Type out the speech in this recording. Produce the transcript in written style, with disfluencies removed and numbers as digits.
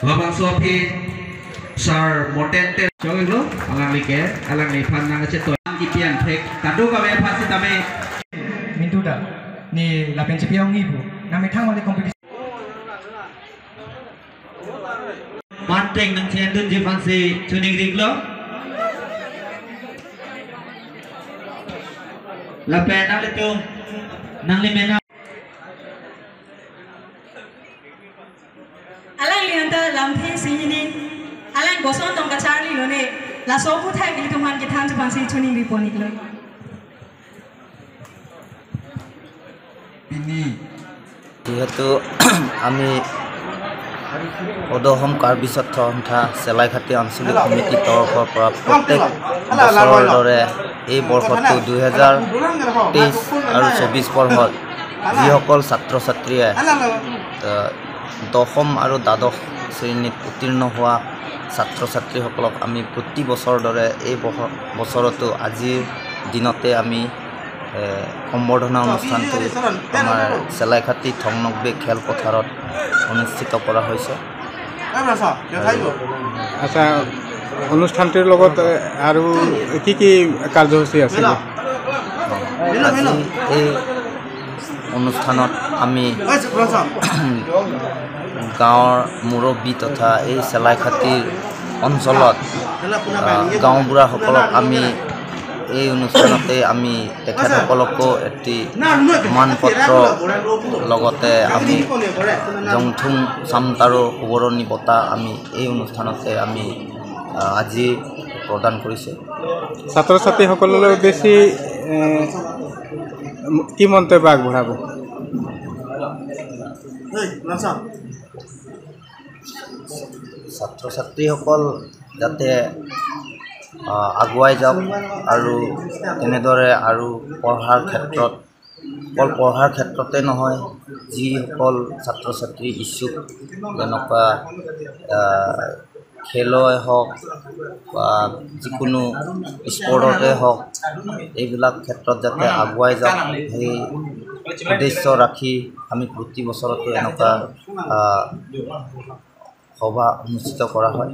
Babang Sophie Sir Motente Chong itu alang ni pan nang ceto kipian pek tadu ka be pasi tame Mintu dah ni lapen cepiang ibu nami thang wale kompetisi Manteng nang chen dun je fansi tuning ring lo Lapen nang letung nang limena Alang lianta lampi sini alang gosong tong kacari lo ne la sopu thai gili tuman ke than fansi tuning ring ponik lo যেহেতু আমি অদহম কাৰ্বিছত সন্থা চেলাইঘাটী আঞ্চলিক সমিতিৰ তৰফৰ পৰা প্ৰত্যেক বছৰৰ দৰে এই বৰ্ষটো 2023 আৰু 24 বৰ্ষত যিসকল ছাত্ৰ ছাত্ৰীয়ে দশম আৰু দ্বাদশ শ্ৰেণীত উত্তীৰ্ণ হোৱা ছাত্ৰ ছাত্ৰীসকলক আমি প্ৰতি বছৰৰ দৰে এই বছৰতো আজিৰ দিনতে আমি সম্বৰ্ধনা অনুষ্ঠানটো আমাৰ চেলাইঘাটী থংনকবে খেলপথাৰত অনুষ্ঠিত কৰা হৈছে আচ্ছা অনুষ্ঠানটিৰ লগত আৰু কি কাৰ্যসূচী আছে আজি এই অনুষ্ঠানত আমি গাঁৱৰ মুৰব্বী তথা এই চেলাইঘাটীৰ অঞ্চলত গাঁওবুঢ়াসকলক আমি এই অনুষ্ঠানতে আমি তেখেতসকলকো এটি মানপত্ৰ লগতে আমি জংথুং চামতাৰো সুবৰণী বঁটা আমি এই অনুষ্ঠানতে আমি আজি প্ৰদান কৰিছোঁ ছাত্ৰ ছাত্ৰীসকললৈ বেছি কি মন্তব্য আগবঢ়াব ছাত্ৰ ছাত্ৰীসকল যাতে আগুৱাই যাওক আৰু তেনেদৰে আৰু পঢ়াৰ ক্ষেত্ৰত অকল পঢ়াৰ ক্ষেত্ৰতে নহয় যিসকল ছাত্ৰ ছাত্ৰী ইচ্ছুক যেনেকুৱা খেলই হওক বা যিকোনো স্পৰ্টতে হওক এইবিলাক ক্ষেত্ৰত যাতে আগুৱাই যাওক সেই উদ্দেশ্য ৰাখি আমি প্ৰতি বছৰতো এনেকুৱা সভা অনুষ্ঠিত কৰা হয়